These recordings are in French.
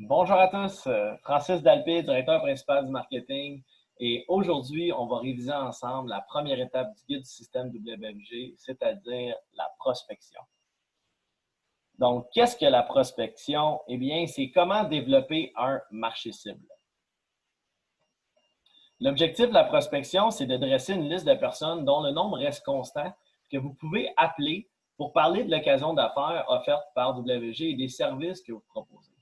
Bonjour à tous, Francis Dalpé, directeur principal du marketing. Et aujourd'hui, on va réviser ensemble la première étape du guide du système WFG, c'est-à-dire la prospection. Donc, qu'est-ce que la prospection? Eh bien, c'est comment développer un marché cible. L'objectif de la prospection, c'est de dresser une liste de personnes dont le nombre reste constant, que vous pouvez appeler pour parler de l'occasion d'affaires offerte par WFG et des services que vous proposez.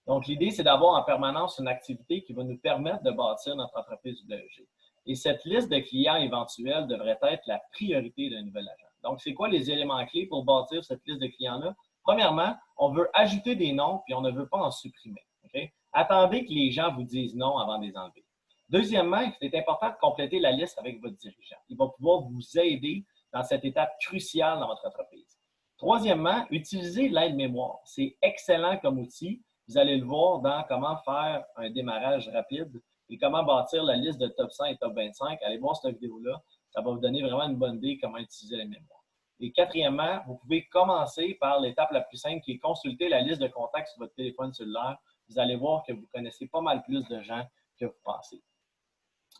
Donc, l'idée, c'est d'avoir en permanence une activité qui va nous permettre de bâtir notre entreprise WFG. Et cette liste de clients éventuels devrait être la priorité d'un nouvel agent. Donc, c'est quoi les éléments clés pour bâtir cette liste de clients-là? Premièrement, on veut ajouter des noms, puis on ne veut pas en supprimer. Okay? Attendez que les gens vous disent non avant de les enlever. Deuxièmement, c'est important de compléter la liste avec votre dirigeant. Il va pouvoir vous aider dans cette étape cruciale dans votre entreprise. Troisièmement, utilisez l'aide-mémoire. C'est excellent comme outil. Vous allez le voir dans comment faire un démarrage rapide et comment bâtir la liste de top 100 et top 25. Allez voir cette vidéo-là. Ça va vous donner vraiment une bonne idée comment utiliser la mémoire. Et quatrièmement, vous pouvez commencer par l'étape la plus simple qui est consulter la liste de contacts sur votre téléphone cellulaire. Vous allez voir que vous connaissez pas mal plus de gens que vous pensez.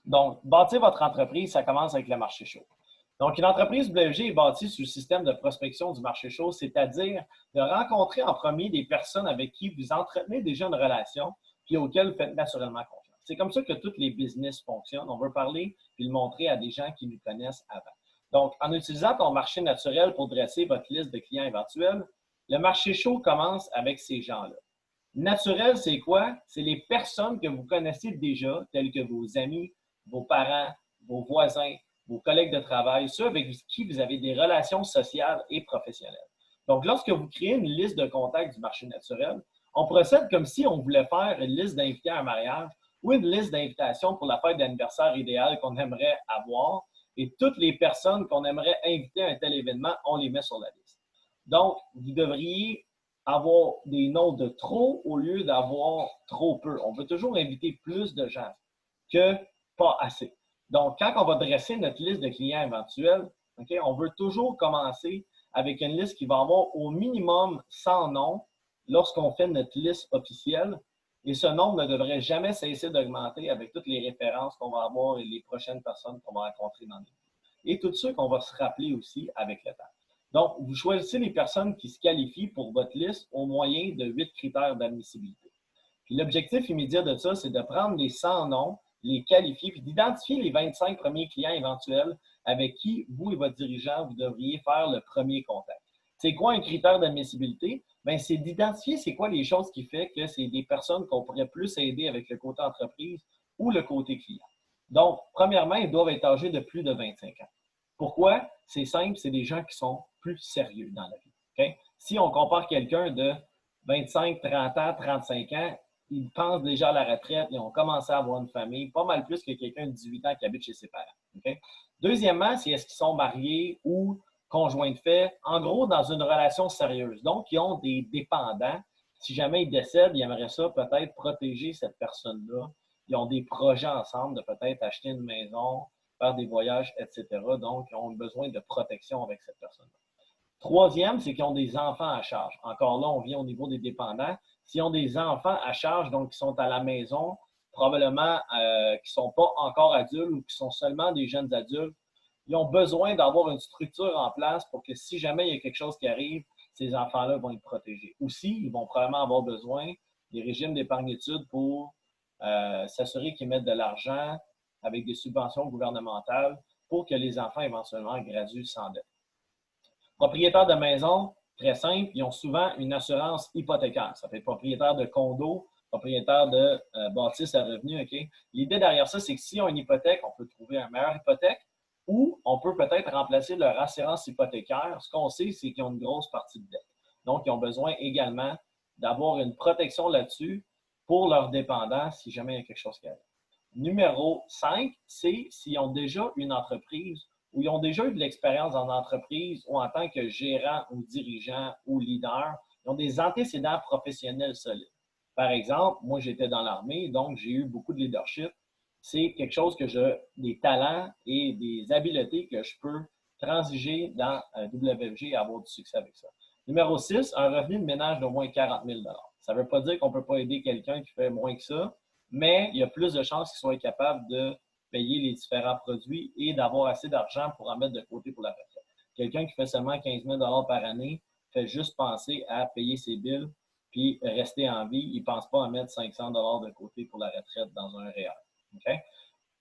Donc, bâtir votre entreprise, ça commence avec le marché chaud. Donc, une entreprise WFG est bâtie sur le système de prospection du marché chaud, c'est-à-dire de rencontrer en premier des personnes avec qui vous entretenez déjà une relation puis auxquelles vous faites naturellement confiance. C'est comme ça que tous les business fonctionnent. On veut parler puis le montrer à des gens qui nous connaissent avant. Donc, en utilisant ton marché naturel pour dresser votre liste de clients éventuels, le marché chaud commence avec ces gens-là. Naturel, c'est quoi? C'est les personnes que vous connaissez déjà, telles que vos amis, vos parents, vos voisins, vos collègues de travail, ceux avec qui vous avez des relations sociales et professionnelles. Donc, lorsque vous créez une liste de contacts du marché naturel, on procède comme si on voulait faire une liste d'invités à un mariage ou une liste d'invitations pour la fête d'anniversaire idéale qu'on aimerait avoir. Et toutes les personnes qu'on aimerait inviter à un tel événement, on les met sur la liste. Donc, vous devriez avoir des noms de trop au lieu d'avoir trop peu. On veut toujours inviter plus de gens que pas assez. Donc, quand on va dresser notre liste de clients éventuels, okay, on veut toujours commencer avec une liste qui va avoir au minimum 100 noms lorsqu'on fait notre liste officielle. Et ce nombre ne devrait jamais cesser d'augmenter avec toutes les références qu'on va avoir et les prochaines personnes qu'on va rencontrer dans notre vie. Et tous ceux qu'on va se rappeler aussi avec le temps. Donc, vous choisissez les personnes qui se qualifient pour votre liste au moyen de 8 critères d'admissibilité. Puis l'objectif immédiat de ça, c'est de prendre les 100 noms, les qualifier, puis d'identifier les 25 premiers clients éventuels avec qui vous et votre dirigeant, vous devriez faire le premier contact. C'est quoi un critère d'admissibilité? Bien, c'est d'identifier c'est quoi les choses qui font que c'est des personnes qu'on pourrait plus aider avec le côté entreprise ou le côté client. Donc, premièrement, ils doivent être âgés de plus de 25 ans. Pourquoi? C'est simple, c'est des gens qui sont plus sérieux dans la vie. Okay? Si on compare quelqu'un de 25, 30 ans, 35 ans, ils pensent déjà à la retraite, ils ont commencé à avoir une famille, pas mal plus que quelqu'un de 18 ans qui habite chez ses parents. Okay? Deuxièmement, c'est est-ce qu'ils sont mariés ou conjoints de fait, en gros, dans une relation sérieuse. Donc, ils ont des dépendants. Si jamais ils décèdent, ils aimeraient ça peut-être protéger cette personne-là. Ils ont des projets ensemble de peut-être acheter une maison, faire des voyages, etc. Donc, ils ont besoin de protection avec cette personne-là. Troisième, c'est qu'ils ont des enfants à charge. Encore là, on vient au niveau des dépendants. S'ils ont des enfants à charge, donc qui sont à la maison, probablement qui ne sont pas encore adultes ou qui sont seulement des jeunes adultes, ils ont besoin d'avoir une structure en place pour que si jamais il y a quelque chose qui arrive, ces enfants-là vont être protégés. Aussi, ils vont probablement avoir besoin des régimes d'épargne-études pour s'assurer qu'ils mettent de l'argent avec des subventions gouvernementales pour que les enfants éventuellement graduent sans dette. Propriétaires de maison, très simple, ils ont souvent une assurance hypothécaire. Ça fait propriétaire de condo, propriétaire de bâtisse à revenus. Okay? L'idée derrière ça, c'est que s'ils ont une hypothèque, on peut trouver une meilleure hypothèque ou on peut peut-être remplacer leur assurance hypothécaire. Ce qu'on sait, c'est qu'ils ont une grosse partie de dette. Donc, ils ont besoin également d'avoir une protection là-dessus pour leurs dépendants si jamais il y a quelque chose qui arrive. Numéro 5, c'est s'ils ont déjà une entreprise ou ils ont déjà eu de l'expérience en entreprise ou en tant que gérant ou dirigeant ou leader, ils ont des antécédents professionnels solides. Par exemple, moi, j'étais dans l'armée, donc j'ai eu beaucoup de leadership. C'est quelque chose que j'ai des talents et des habiletés que je peux transiger dans WFG et avoir du succès avec ça. Numéro 6, un revenu de ménage d'au moins 40 000 $. Ça ne veut pas dire qu'on ne peut pas aider quelqu'un qui fait moins que ça, mais il y a plus de chances qu'il soit capable de payer les différents produits et d'avoir assez d'argent pour en mettre de côté pour la retraite. Quelqu'un qui fait seulement 15 000 par année fait juste penser à payer ses bills puis rester en vie. Il ne pense pas à mettre 500 de côté pour la retraite dans un REER. Okay?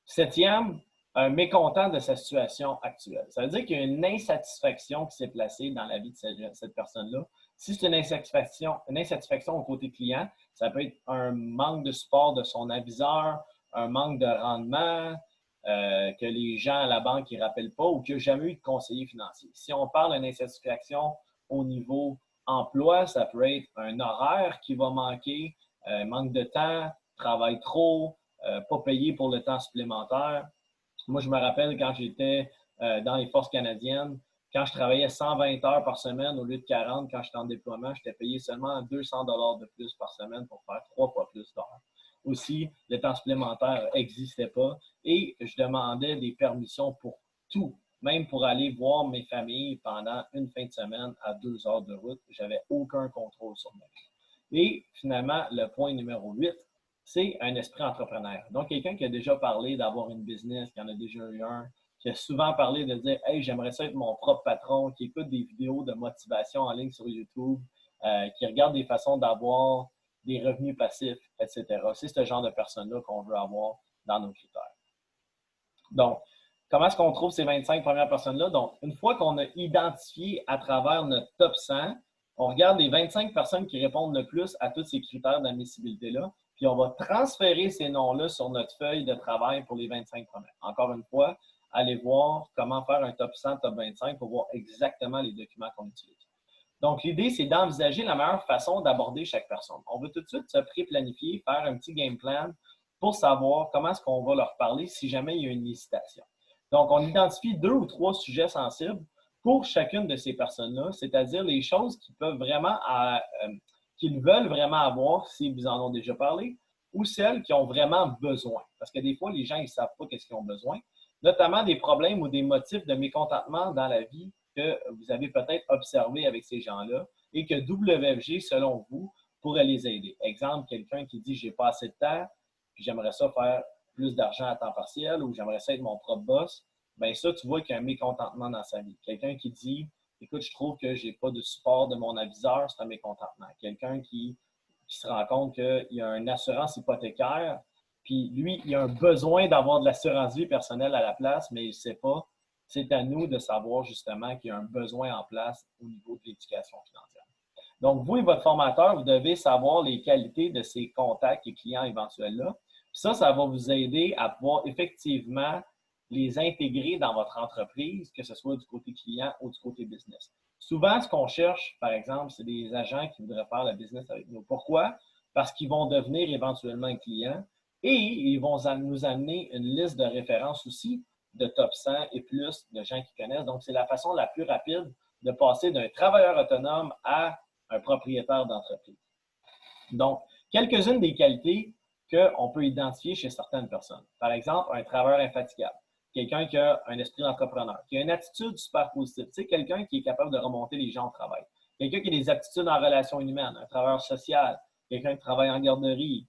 Septième, un mécontent de sa situation actuelle. Ça veut dire qu'il y a une insatisfaction qui s'est placée dans la vie de cette personne-là. Si c'est une insatisfaction au côté client, ça peut être un manque de support de son aviseur, un manque de rendement, que les gens à la banque ne rappellent pas ou qu'il n'y a jamais eu de conseiller financier. Si on parle d'une insatisfaction au niveau emploi, ça peut être un horaire qui va manquer, manque de temps, travail trop, pas payé pour le temps supplémentaire. Moi, je me rappelle quand j'étais dans les forces canadiennes, quand je travaillais 120 heures par semaine au lieu de 40, quand j'étais en déploiement, j'étais payé seulement 200 de plus par semaine pour faire 3 fois plus d'heures. Aussi, le temps supplémentaire n'existait pas et je demandais des permissions pour tout, même pour aller voir mes familles pendant une fin de semaine à 2 heures de route. Je n'avais aucun contrôle sur ma vie. Et finalement, le point numéro 8, c'est un esprit entrepreneur. Donc, quelqu'un qui a déjà parlé d'avoir une business, qui en a déjà eu un, qui a souvent parlé de dire « Hey, j'aimerais ça être mon propre patron », qui écoute des vidéos de motivation en ligne sur YouTube, qui regarde des façons d'avoir des revenus passifs, etc. C'est ce genre de personnes-là qu'on veut avoir dans nos critères. Donc, comment est-ce qu'on trouve ces 25 premières personnes-là? Donc, une fois qu'on a identifié à travers notre top 100, on regarde les 25 personnes qui répondent le plus à tous ces critères d'admissibilité-là, puis on va transférer ces noms-là sur notre feuille de travail pour les 25 premières. Encore une fois, allez voir comment faire un top 100, top 25 pour voir exactement les documents qu'on utilise. Donc, l'idée, c'est d'envisager la meilleure façon d'aborder chaque personne. On veut tout de suite se pré-planifier, faire un petit game plan pour savoir comment est-ce qu'on va leur parler si jamais il y a une hésitation. Donc, on identifie 2 ou 3 sujets sensibles pour chacune de ces personnes-là, c'est-à-dire les choses qu'ils peuvent vraiment, qu'ils veulent vraiment avoir si vous en ont déjà parlé, ou celles qui ont vraiment besoin. Parce que des fois, les gens, ils ne savent pas qu'est-ce qu'ils ont besoin, notamment des problèmes ou des motifs de mécontentement dans la vie que vous avez peut-être observé avec ces gens-là et que WFG, selon vous, pourrait les aider. Exemple, quelqu'un qui dit « j'ai pas assez de temps, puis j'aimerais ça faire plus d'argent à temps partiel ou j'aimerais ça être mon propre boss », bien ça, tu vois qu'il y a un mécontentement dans sa vie. Quelqu'un qui dit « écoute, je trouve que j'ai pas de support de mon aviseur », c'est un mécontentement. Quelqu'un qui se rend compte qu'il y a une assurance hypothécaire, puis lui, il a un besoin d'avoir de l'assurance vie personnelle à la place, mais il ne sait pas. C'est à nous de savoir justement qu'il y a un besoin en place au niveau de l'éducation financière. Donc, vous et votre formateur, vous devez savoir les qualités de ces contacts et clients éventuels-là. Ça va vous aider à pouvoir effectivement les intégrer dans votre entreprise, que ce soit du côté client ou du côté business. Souvent, ce qu'on cherche, par exemple, c'est des agents qui voudraient faire la business avec nous. Pourquoi? Parce qu'ils vont devenir éventuellement un client et ils vont nous amener une liste de références aussi de top 100 et plus de gens qui connaissent. Donc, c'est la façon la plus rapide de passer d'un travailleur autonome à un propriétaire d'entreprise. Donc, quelques-unes des qualités qu'on peut identifier chez certaines personnes. Par exemple, un travailleur infatigable, quelqu'un qui a un esprit d'entrepreneur, qui a une attitude super positive, tu sais, quelqu'un qui est capable de remonter les gens au travail, quelqu'un qui a des aptitudes en relations humaines, un travailleur social, quelqu'un qui travaille en garderie,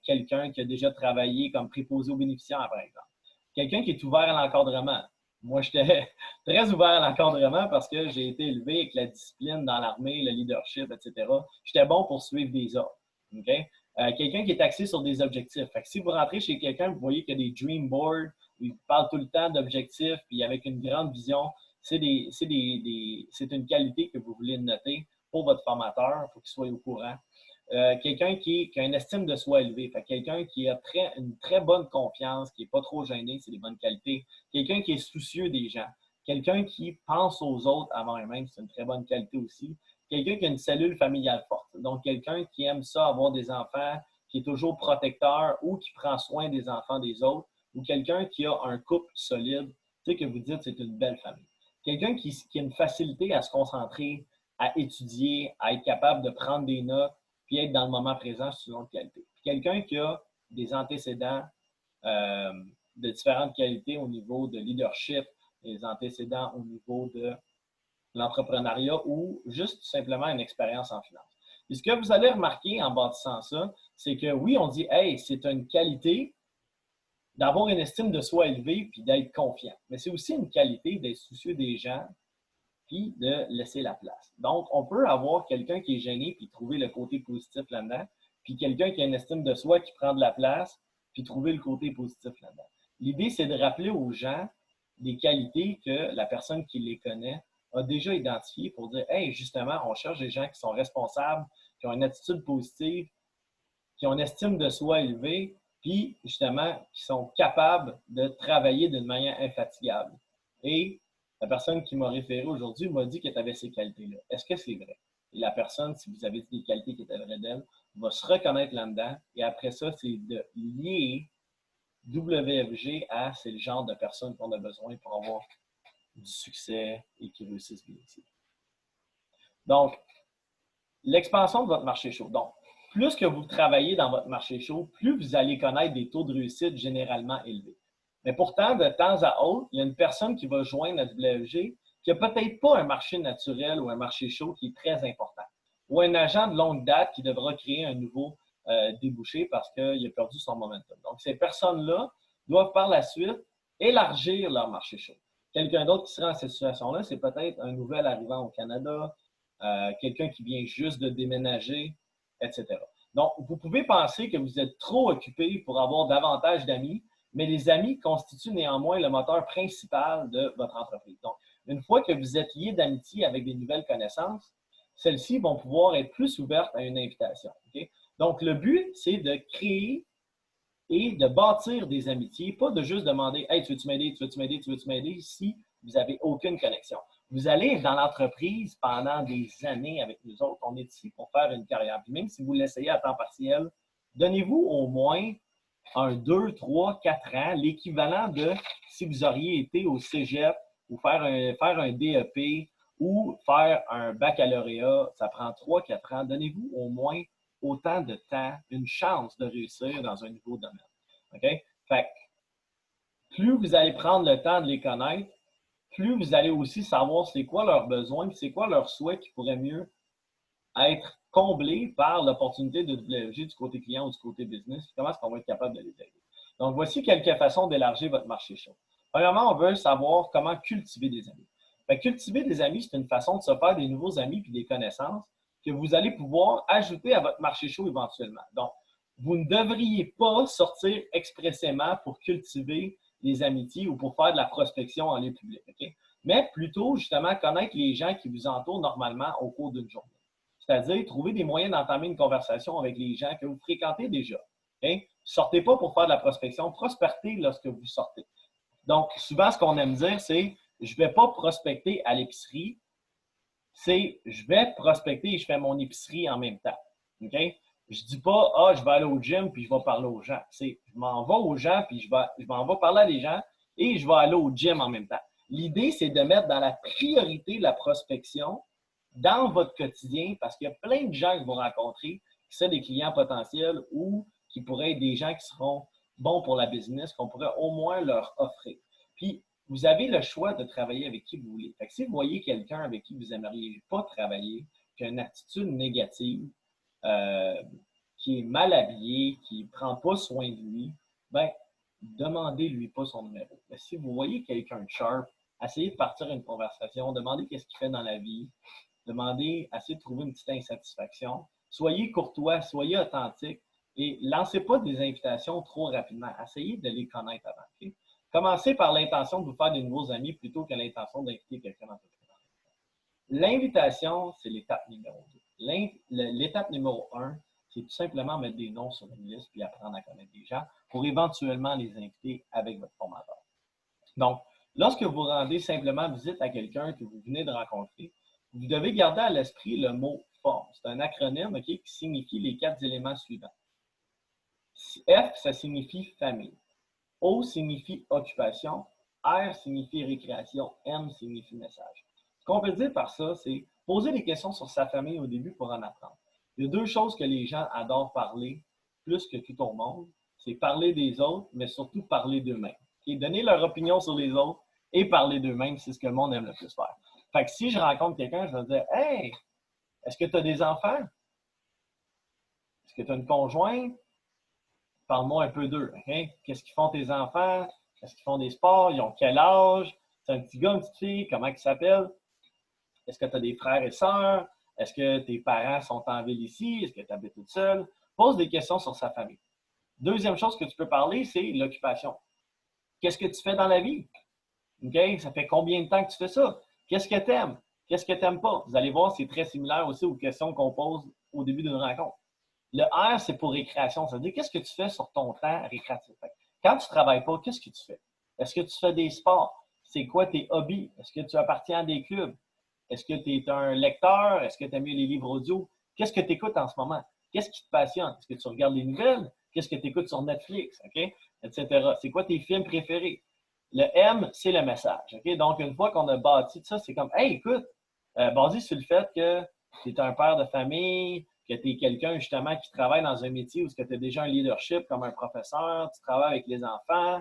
quelqu'un qui a déjà travaillé comme préposé aux bénéficiaires, par exemple. Quelqu'un qui est ouvert à l'encadrement. Moi, j'étais très ouvert à l'encadrement parce que j'ai été élevé avec la discipline dans l'armée, le leadership, etc. J'étais bon pour suivre des ordres. Okay? Quelqu'un qui est axé sur des objectifs. Fait que si vous rentrez chez quelqu'un, vous voyez qu'il y a des dream boards, où il parle tout le temps d'objectifs, puis avec une grande vision, c'est une qualité que vous voulez noter pour votre formateur, pour qu'il soit au courant. Quelqu'un qui a une estime de soi élevée, quelqu'un qui a une très bonne confiance, qui n'est pas trop gêné, c'est des bonnes qualités. Quelqu'un qui est soucieux des gens. Quelqu'un qui pense aux autres avant eux-mêmes, c'est une très bonne qualité aussi. Quelqu'un qui a une cellule familiale forte. Donc, quelqu'un qui aime ça, avoir des enfants, qui est toujours protecteur ou qui prend soin des enfants des autres. Ou quelqu'un qui a un couple solide, tu sais, que vous dites c'est une belle famille. Quelqu'un qui a une facilité à se concentrer, à étudier, à être capable de prendre des notes, puis être dans le moment présent, c'est une autre qualité. Quelqu'un qui a des antécédents de différentes qualités au niveau de leadership, des antécédents au niveau de l'entrepreneuriat ou juste simplement une expérience en finance. Et ce que vous allez remarquer en bâtissant ça, c'est que oui, on dit, hey, c'est une qualité d'avoir une estime de soi élevée puis d'être confiant. Mais c'est aussi une qualité d'être soucieux des gens puis de laisser la place. Donc, on peut avoir quelqu'un qui est gêné puis trouver le côté positif là-dedans, puis quelqu'un qui a une estime de soi qui prend de la place puis trouver le côté positif là-dedans. L'idée, c'est de rappeler aux gens des qualités que la personne qui les connaît a déjà identifiées pour dire, hey, justement, on cherche des gens qui sont responsables, qui ont une attitude positive, qui ont une estime de soi élevée, puis justement, qui sont capables de travailler d'une manière infatigable. Et la personne qui m'a référé aujourd'hui m'a dit qu'elle avait ces qualités-là. Est-ce que c'est vrai? Et la personne, si vous avez dit des qualités qui étaient vraies d'elle, va se reconnaître là-dedans. Et après ça, c'est de lier WFG à c'est le genre de personne qu'on a besoin pour avoir du succès et qui réussissent bien ici. Donc, l'expansion de votre marché chaud. Donc, plus que vous travaillez dans votre marché chaud, plus vous allez connaître des taux de réussite généralement élevés. Mais pourtant, de temps à autre, il y a une personne qui va joindre la WFG qui n'a peut-être pas un marché naturel ou un marché chaud qui est très important. Ou un agent de longue date qui devra créer un nouveau débouché parce qu'il a perdu son momentum. Donc, ces personnes-là doivent par la suite élargir leur marché chaud. Quelqu'un d'autre qui sera dans cette situation-là, c'est peut-être un nouvel arrivant au Canada, quelqu'un qui vient juste de déménager, etc. Donc, vous pouvez penser que vous êtes trop occupé pour avoir davantage d'amis, mais les amis constituent néanmoins le moteur principal de votre entreprise. Donc, une fois que vous êtes lié d'amitié avec des nouvelles connaissances, celles-ci vont pouvoir être plus ouvertes à une invitation. Okay? Donc, le but, c'est de créer et de bâtir des amitiés, pas de juste demander « Hey, tu veux-tu m'aider, tu veux-tu m'aider, tu veux-tu m'aider » si vous n'avez aucune connexion. Vous allez être dans l'entreprise pendant des années avec nous autres. On est ici pour faire une carrière. Puis même si vous l'essayez à temps partiel, donnez-vous au moins 1, 2, 3, 4 ans, l'équivalent de si vous auriez été au cégep ou faire un DEP ou faire un baccalauréat, ça prend 3, 4 ans. Donnez-vous au moins autant de temps, une chance de réussir dans un nouveau domaine. OK? Fait que plus vous allez prendre le temps de les connaître, plus vous allez aussi savoir c'est quoi leurs besoins, c'est quoi leurs souhaits qui pourraient mieux être comblés par l'opportunité de WFG du côté client ou du côté business. Comment est-ce qu'on va être capable de les aider? Donc, voici quelques façons d'élargir votre marché chaud. Premièrement, on veut savoir comment cultiver des amis. Fait que cultiver des amis, c'est une façon de se faire des nouveaux amis puis des connaissances que vous allez pouvoir ajouter à votre marché chaud éventuellement. Donc, vous ne devriez pas sortir expressément pour cultiver des amitiés ou pour faire de la prospection en lieu public. Okay? Mais plutôt, justement, connaître les gens qui vous entourent normalement au cours d'une journée. C'est-à-dire trouver des moyens d'entamer une conversation avec les gens que vous fréquentez déjà. Okay? Sortez pas pour faire de la prospection, prospectez lorsque vous sortez. Donc, souvent, ce qu'on aime dire, c'est je ne vais pas prospecter à l'épicerie, c'est je vais prospecter et je fais mon épicerie en même temps. Okay? Je ne dis pas, ah, je vais aller au gym puis je vais parler aux gens. C'est je m'en vais aux gens puis je m'en vais parler à des gens et je vais aller au gym en même temps. L'idée, c'est de mettre dans la priorité la prospection dans votre quotidien parce qu'il y a plein de gens que vous rencontrez qui sont des clients potentiels ou qui pourraient être des gens qui seront bons pour la business, qu'on pourrait au moins leur offrir. Puis, vous avez le choix de travailler avec qui vous voulez. Fait que si vous voyez quelqu'un avec qui vous n'aimeriez pas travailler, qui a une attitude négative, qui est mal habillé, qui ne prend pas soin de lui, bien, demandez-lui pas son numéro. Mais si vous voyez quelqu'un de sharp, essayez de partir une conversation, demandez qu'est-ce qu'il fait dans la vie, demandez, essayez de trouver une petite insatisfaction. Soyez courtois, soyez authentique et lancez pas des invitations trop rapidement. Essayez de les connaître avant. Okay? Commencez par l'intention de vous faire de nouveaux amis plutôt que l'intention d'inviter quelqu'un dans votre vie. L'invitation, c'est l'étape numéro 2. L'étape numéro 1, c'est tout simplement mettre des noms sur une liste puis apprendre à connaître des gens pour éventuellement les inviter avec votre formateur. Donc, lorsque vous rendez simplement visite à quelqu'un que vous venez de rencontrer, vous devez garder à l'esprit le mot forme. C'est un acronyme okay, qui signifie les 4 éléments suivants. F, ça signifie famille. O signifie occupation. R signifie récréation. M signifie message. Ce qu'on veut dire par ça, c'est poser des questions sur sa famille au début pour en apprendre. Il y a 2 choses que les gens adorent parler plus que tout au monde. C'est parler des autres, mais surtout parler d'eux-mêmes. Okay? Donner leur opinion sur les autres et parler d'eux-mêmes, c'est ce que le monde aime le plus faire. Fait que si je rencontre quelqu'un, je vais dire « Hey, est-ce que tu as des enfants? Est-ce que tu as une conjointe? Parle-moi un peu d'eux. Okay? Qu'est-ce qu'ils font tes enfants? Est-ce qu'ils font des sports? Ils ont quel âge? C'est un petit gars, une petite fille? Comment ils s'appellent? Est-ce que tu as des frères et sœurs? Est-ce que tes parents sont en ville ici? Est-ce que tu habites toute seule? Pose des questions sur sa famille. Deuxième chose que tu peux parler, c'est l'occupation. Qu'est-ce que tu fais dans la vie? Okay? Ça fait combien de temps que tu fais ça? Qu'est-ce que tu aimes? Qu'est-ce que tu n'aimes pas? Vous allez voir, c'est très similaire aussi aux questions qu'on pose au début d'une rencontre. Le R, c'est pour récréation. Ça veut dire qu'est-ce que tu fais sur ton temps récréatif. Quand tu ne travailles pas, qu'est-ce que tu fais? Est-ce que tu fais des sports? C'est quoi tes hobbies? Est-ce que tu appartiens à des clubs? Est-ce que tu es un lecteur? Est-ce que tu aimes mieux les livres audio? Qu'est-ce que tu écoutes en ce moment? Qu'est-ce qui te passionne? Est-ce que tu regardes les nouvelles? Qu'est-ce que tu écoutes sur Netflix? Okay? Etc. C'est quoi tes films préférés? Le M, c'est le message. Okay? Donc, une fois qu'on a bâti ça, c'est comme, hey, écoute, basé sur le fait que tu es un père de famille, que tu es quelqu'un justement qui travaille dans un métier où tu as déjà un leadership comme un professeur, tu travailles avec les enfants.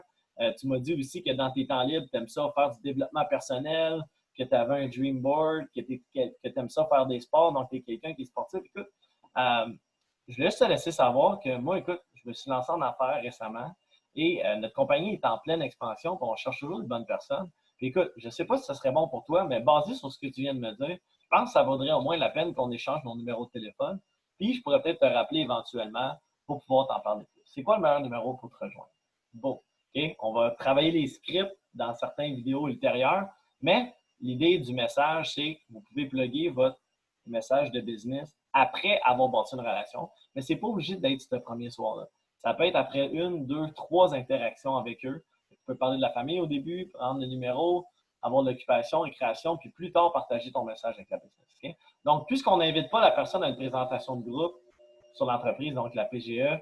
Tu m'as dit aussi que dans tes temps libres, tu aimes ça faire du développement personnel, que tu avais un dream board, que tu aimes ça faire des sports, donc tu es quelqu'un qui est sportif. Écoute, je vais juste te laisser savoir que moi, écoute, je me suis lancé en affaires récemment et notre compagnie est en pleine expansion, puis on cherche toujours de bonnes personnes. Puis écoute, je ne sais pas si ce serait bon pour toi, mais basé sur ce que tu viens de me dire, je pense que ça vaudrait au moins la peine qu'on échange mon numéro de téléphone. Puis je pourrais peut-être te rappeler éventuellement pour pouvoir t'en parler plus. C'est quoi le meilleur numéro pour te rejoindre? Bon, OK? On va travailler les scripts dans certaines vidéos ultérieures, mais l'idée du message, c'est que vous pouvez plugger votre message de business après avoir bâti une relation, mais ce n'est pas obligé d'être ce premier soir-là. Ça peut être après une, deux, trois interactions avec eux. Tu peux parler de la famille au début, prendre le numéro, avoir de l'occupation, récréation, puis plus tard, partager ton message avec la business. Okay? Donc, puisqu'on n'invite pas la personne à une présentation de groupe sur l'entreprise, donc la PGE,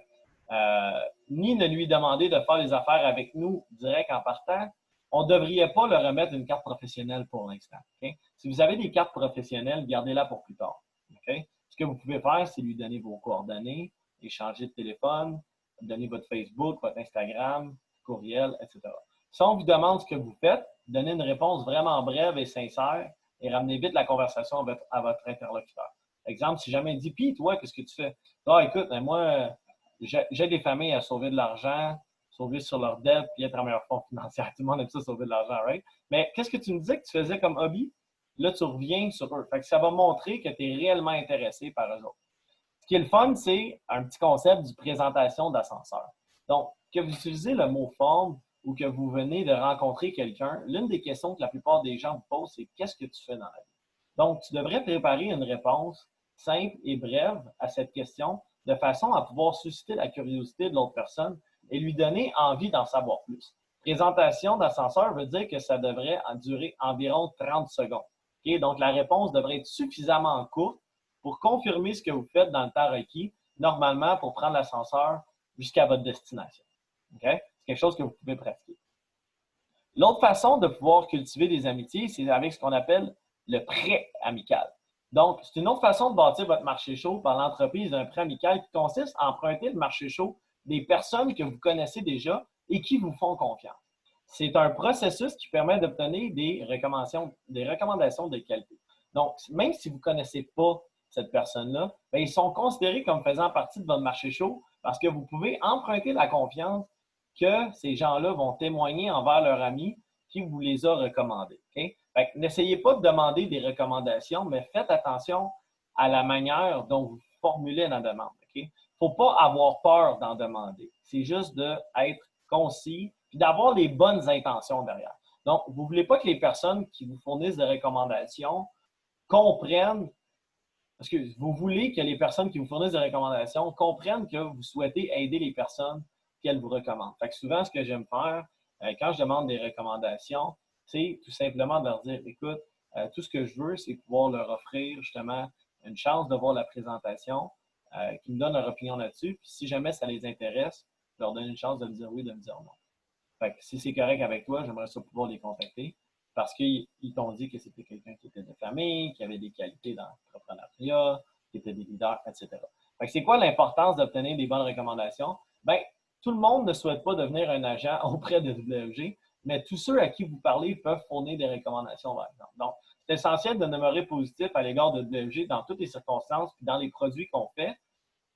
ni ne lui demander de faire les affaires avec nous direct en partant, on ne devrait pas leur remettre une carte professionnelle pour l'instant. Okay? Si vous avez des cartes professionnelles, gardez-la pour plus tard. Okay? Ce que vous pouvez faire, c'est lui donner vos coordonnées, échanger de téléphone, donner votre Facebook, votre Instagram, courriel, etc. Si on vous demande ce que vous faites, donnez une réponse vraiment brève et sincère et ramenez vite la conversation à votre interlocuteur. Exemple, si jamais il dit, puis toi, qu'est-ce que tu fais? Ah, écoute, moi, j'ai des familles à sauver de l'argent, sauver sur leur dette, puis être en meilleur fonds financier. Tout le monde aime ça, sauver de l'argent, right? Mais qu'est-ce que tu me disais que tu faisais comme hobby? Là, tu reviens sur eux. Fait que ça va montrer que tu es réellement intéressé par eux autres. Ce qui est le fun, c'est un petit concept du présentation d'ascenseur. Donc, que vous utilisez le mot forme ou que vous venez de rencontrer quelqu'un, l'une des questions que la plupart des gens vous posent, c'est qu'est-ce que tu fais dans la vie? Donc, tu devrais préparer une réponse simple et brève à cette question de façon à pouvoir susciter la curiosité de l'autre personne et lui donner envie d'en savoir plus. Présentation d'ascenseur veut dire que ça devrait durer environ 30 secondes. Okay? Donc, la réponse devrait être suffisamment courte pour confirmer ce que vous faites dans le temps requis, normalement pour prendre l'ascenseur jusqu'à votre destination. Okay? C'est quelque chose que vous pouvez pratiquer. L'autre façon de pouvoir cultiver des amitiés, c'est avec ce qu'on appelle le prêt amical. Donc, c'est une autre façon de bâtir votre marché chaud par l'entreprise d'un prêt amical qui consiste à emprunter le marché chaud des personnes que vous connaissez déjà et qui vous font confiance. C'est un processus qui permet d'obtenir des recommandations de qualité. Donc, même si vous ne connaissez pas cette personne-là, bien, ils sont considérés comme faisant partie de votre marché chaud parce que vous pouvez emprunter la confiance que ces gens-là vont témoigner envers leur ami qui vous les a recommandés. Okay? N'essayez pas de demander des recommandations, mais faites attention à la manière dont vous formulez la demande. Il ne faut pas avoir peur d'en demander. C'est juste d'être concis et d'avoir les bonnes intentions derrière. Donc, vous ne voulez pas que les personnes qui vous fournissent des recommandations comprennent, parce que vous voulez que les personnes qui vous fournissent des recommandations comprennent que vous souhaitez aider les personnes qu'elles vous recommandent. Fait que souvent, ce que j'aime faire quand je demande des recommandations, c'est tout simplement de leur dire, écoute, tout ce que je veux, c'est pouvoir leur offrir justement une chance de voir la présentation, qu'ils me donnent leur opinion là-dessus. Puis si jamais ça les intéresse, je leur donne une chance de me dire oui, de me dire non. Fait que si c'est correct avec toi, j'aimerais ça pouvoir les contacter parce qu'ils t'ont dit que c'était quelqu'un qui était de famille, qui avait des qualités dans l'entrepreneuriat, qui était des leaders, etc. Fait que c'est quoi l'importance d'obtenir des bonnes recommandations? Bien, tout le monde ne souhaite pas devenir un agent auprès de WFG, mais tous ceux à qui vous parlez peuvent fournir des recommandations, par exemple. Donc, c'est essentiel de demeurer positif à l'égard de WFG dans toutes les circonstances et dans les produits qu'on fait,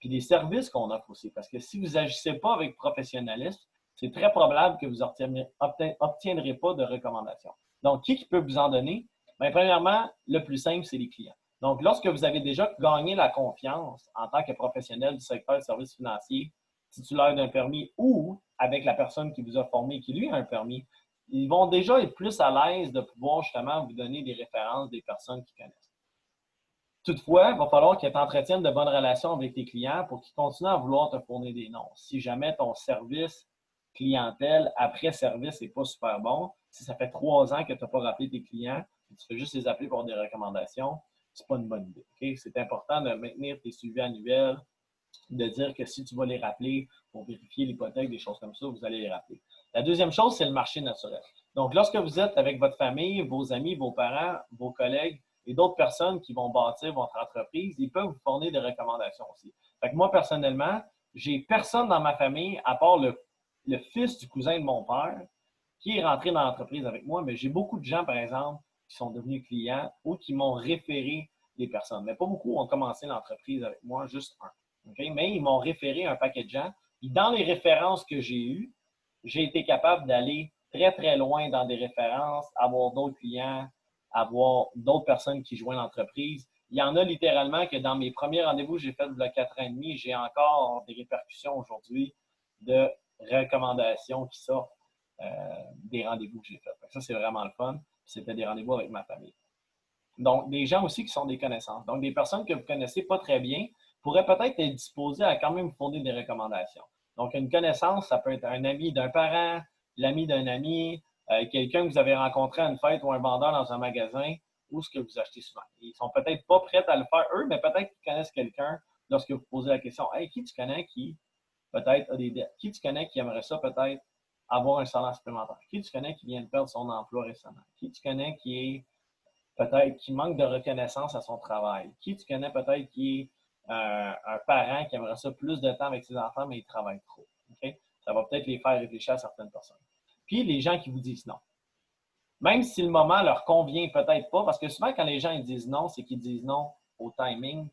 puis des services qu'on offre aussi. Parce que si vous n'agissez pas avec professionnalisme, c'est très probable que vous n'obtiendrez pas de recommandations. Donc, qui peut vous en donner? Bien, premièrement, le plus simple, c'est les clients. Donc, lorsque vous avez déjà gagné la confiance en tant que professionnel du secteur de services financiers, titulaire d'un permis ou avec la personne qui vous a formé qui, lui, a un permis, ils vont déjà être plus à l'aise de pouvoir justement vous donner des références des personnes qui connaissent. Toutefois, il va falloir qu'ils entretiennent de bonnes relations avec tes clients pour qu'ils continuent à vouloir te fournir des noms. Si jamais ton service clientèle après service n'est pas super bon, si ça fait 3 ans que tu n'as pas rappelé tes clients, et tu fais juste les appeler pour des recommandations, c'est pas une bonne idée. Okay? C'est important de maintenir tes suivis annuels, de dire que si tu vas les rappeler pour vérifier l'hypothèque, des choses comme ça, vous allez les rappeler. La deuxième chose, c'est le marché naturel. Donc, lorsque vous êtes avec votre famille, vos amis, vos parents, vos collègues et d'autres personnes qui vont bâtir votre entreprise, ils peuvent vous fournir des recommandations aussi. Fait que moi, personnellement, j'ai personne dans ma famille, à part le fils du cousin de mon père, qui est rentré dans l'entreprise avec moi, mais j'ai beaucoup de gens, par exemple, qui sont devenus clients ou qui m'ont référé des personnes. Mais pas beaucoup ont commencé l'entreprise avec moi, juste un. Okay? Mais ils m'ont référé un paquet de gens. Et dans les références que j'ai eues, j'ai été capable d'aller très, très loin dans des références, avoir d'autres clients, avoir d'autres personnes qui joignent l'entreprise. Il y en a littéralement que dans mes premiers rendez-vous que j'ai fait il y a 4 ans et demi, j'ai encore des répercussions aujourd'hui de recommandations qui sortent des rendez-vous que j'ai faits. Ça, c'est vraiment le fun. C'était des rendez-vous avec ma famille. Donc, des gens aussi qui sont des connaissances. Donc, des personnes que vous ne connaissez pas très bien pourraient peut-être être disposées à quand même vous fournir des recommandations. Donc, une connaissance, ça peut être un ami d'un parent, l'ami d'un ami, quelqu'un que vous avez rencontré à une fête ou un vendeur dans un magasin ou ce que vous achetez souvent. Ils sont peut-être pas prêts à le faire eux, mais peut-être qu'ils connaissent quelqu'un lorsque vous posez la question, « Hey, qui tu connais qui peut-être a des dettes? Qui tu connais qui aimerait ça peut-être avoir un salaire supplémentaire? Qui tu connais qui vient de perdre son emploi récemment? Qui tu connais qui est peut-être qui manque de reconnaissance à son travail? Qui tu connais peut-être qui est un parent qui aimerait ça plus de temps avec ses enfants, mais il travaille trop? Okay? Ça va peut-être les faire réfléchir à certaines personnes. Puis les gens qui vous disent non. Même si le moment leur convient peut-être pas, parce que souvent quand les gens ils disent non, c'est qu'ils disent non au timing.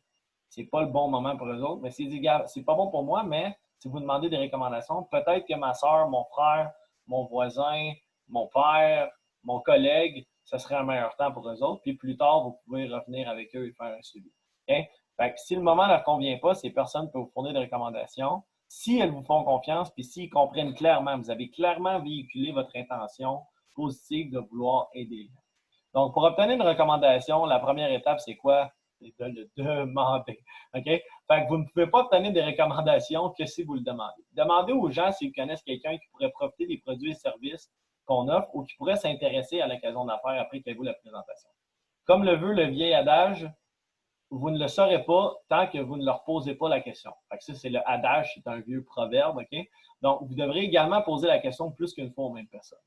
C'est pas le bon moment pour eux autres, mais c'est c'est pas bon pour moi, mais si vous demandez des recommandations, peut-être que ma soeur, mon frère, mon voisin, mon père, mon collègue, ce serait un meilleur temps pour eux autres. Puis plus tard, vous pouvez revenir avec eux et faire un suivi. Okay? Fait que si le moment ne leur convient pas, ces personnes peuvent vous fournir des recommandations. Si elles vous font confiance, puis s'ils comprennent clairement, vous avez clairement véhiculé votre intention positive de vouloir aider les gens. Donc, pour obtenir une recommandation, la première étape, c'est quoi? C'est de le demander. OK? Fait que vous ne pouvez pas obtenir des recommandations que si vous le demandez. Demandez aux gens s'ils connaissent quelqu'un qui pourrait profiter des produits et services qu'on offre ou qui pourrait s'intéresser à l'occasion d'affaires après qu'elle vous la présentation. Comme le veut le vieil adage, vous ne le saurez pas tant que vous ne leur posez pas la question. Fait que ça, c'est le adage, c'est un vieux proverbe. OK? Donc, vous devrez également poser la question plus qu'une fois aux mêmes personnes.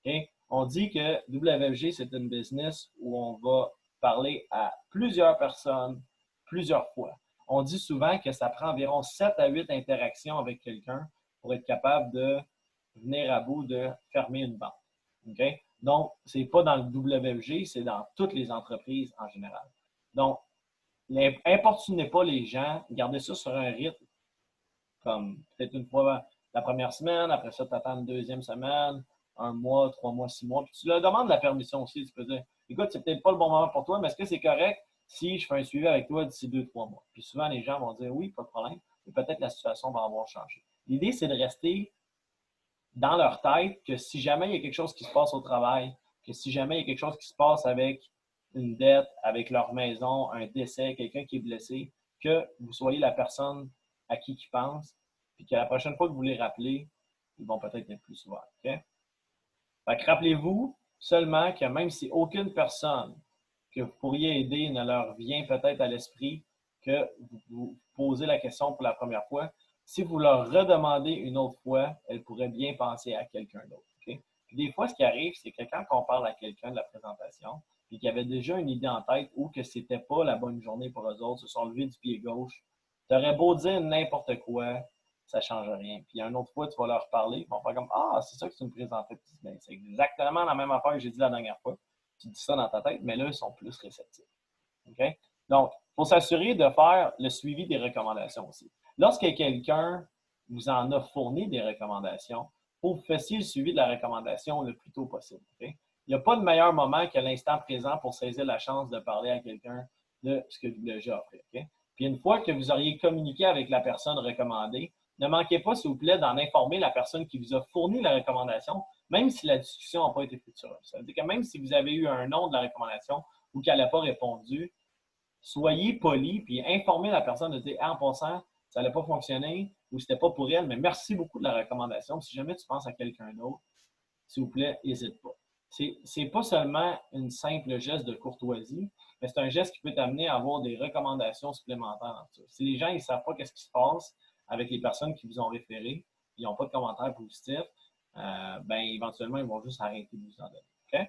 Okay? On dit que WFG, c'est une business où on va parler à plusieurs personnes, plusieurs fois. On dit souvent que ça prend environ 7 à 8 interactions avec quelqu'un pour être capable de venir à bout de fermer une vente. Okay? Donc, ce n'est pas dans le WFG, c'est dans toutes les entreprises en général. Donc, importunez pas les gens, gardez ça sur un rythme, comme peut-être une fois la première semaine, après ça, tu attends une deuxième semaine, 1 mois, 3 mois, 6 mois. Puis tu leur demandes la permission aussi. Tu peux dire, écoute, c'est peut-être pas le bon moment pour toi, mais est-ce que c'est correct si je fais un suivi avec toi d'ici 2, 3 mois? Puis souvent, les gens vont dire, oui, pas de problème, mais peut-être la situation va avoir changé. L'idée, c'est de rester dans leur tête que si jamais il y a quelque chose qui se passe au travail, que si jamais il y a quelque chose qui se passe avec une dette, avec leur maison, un décès, quelqu'un qui est blessé, que vous soyez la personne à qui ils pensent, puis que la prochaine fois que vous les rappelez, ils vont peut-être être plus souvent. Okay? Fait que rappelez-vous seulement que même si aucune personne que vous pourriez aider ne leur vient peut-être à l'esprit que vous posez la question pour la première fois, si vous leur redemandez une autre fois, elles pourraient bien penser à quelqu'un d'autre. Okay? Puis des fois, ce qui arrive, c'est que quand on parle à quelqu'un de la présentation, puis qu'il y avait déjà une idée en tête ou que c'était pas la bonne journée pour eux autres, se sont levés du pied gauche, tu aurais beau dire n'importe quoi, ça ne change rien. Puis une autre fois, tu vas leur parler, ils vont faire comme ah, c'est ça que tu me présentais. Ben, c'est exactement la même affaire que j'ai dit la dernière fois. Tu dis ça dans ta tête, mais là, ils sont plus réceptifs. Okay? Donc, il faut s'assurer de faire le suivi des recommandations aussi. Lorsque quelqu'un vous en a fourni des recommandations, il faut que vous fassiez le suivi de la recommandation le plus tôt possible. Okay? Il n'y a pas de meilleur moment que l'instant présent pour saisir la chance de parler à quelqu'un de ce que WG a offert. Okay? Puis une fois que vous auriez communiqué avec la personne recommandée, ne manquez pas, s'il vous plaît, d'en informer la personne qui vous a fourni la recommandation, même si la discussion n'a pas été fructueuse. Ça veut dire que même si vous avez eu un nom de la recommandation ou qu'elle n'a pas répondu, soyez poli puis informez la personne de dire en passant, ça n'a pas fonctionné ou c'était pas pour elle, mais merci beaucoup de la recommandation. Si jamais tu penses à quelqu'un d'autre, s'il vous plaît, n'hésite pas. C'est pas seulement une simple geste de courtoisie, mais c'est un geste qui peut t'amener à avoir des recommandations supplémentaires. Si les gens ne savent pas qu'est-ce qui se passe avec les personnes qui vous ont référé, ils n'ont pas de commentaires positifs, ben éventuellement, ils vont juste arrêter de vous en donner. Okay?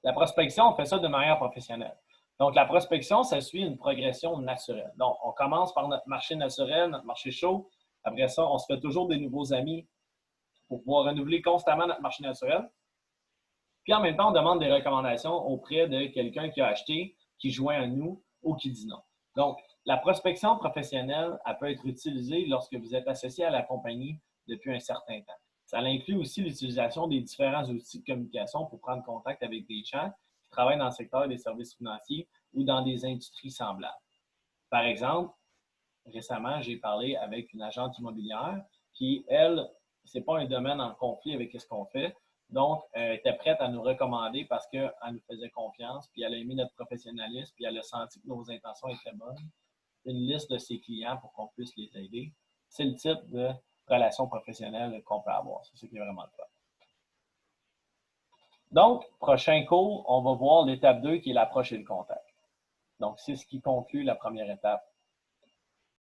La prospection, on fait ça de manière professionnelle. Donc, la prospection, ça suit une progression naturelle. Donc, on commence par notre marché naturel, notre marché chaud. Après ça, on se fait toujours des nouveaux amis pour pouvoir renouveler constamment notre marché naturel. Puis en même temps, on demande des recommandations auprès de quelqu'un qui a acheté, qui joint à nous ou qui dit non. Donc, la prospection professionnelle, elle peut être utilisée lorsque vous êtes associé à la compagnie depuis un certain temps. Ça inclut aussi l'utilisation des différents outils de communication pour prendre contact avec des gens qui travaillent dans le secteur des services financiers ou dans des industries semblables. Par exemple, récemment, j'ai parlé avec une agente immobilière qui, elle, ce n'est pas un domaine en conflit avec ce qu'on fait. Donc, elle était prête à nous recommander parce qu'elle nous faisait confiance, puis elle a aimé notre professionnalisme, puis elle a senti que nos intentions étaient bonnes. Une liste de ses clients pour qu'on puisse les aider. C'est le type de relation professionnelle qu'on peut avoir. C'est ce qui est vraiment le fun. Donc, prochain cours, on va voir l'étape 2 qui est l'approche et le contact. Donc, c'est ce qui conclut la première étape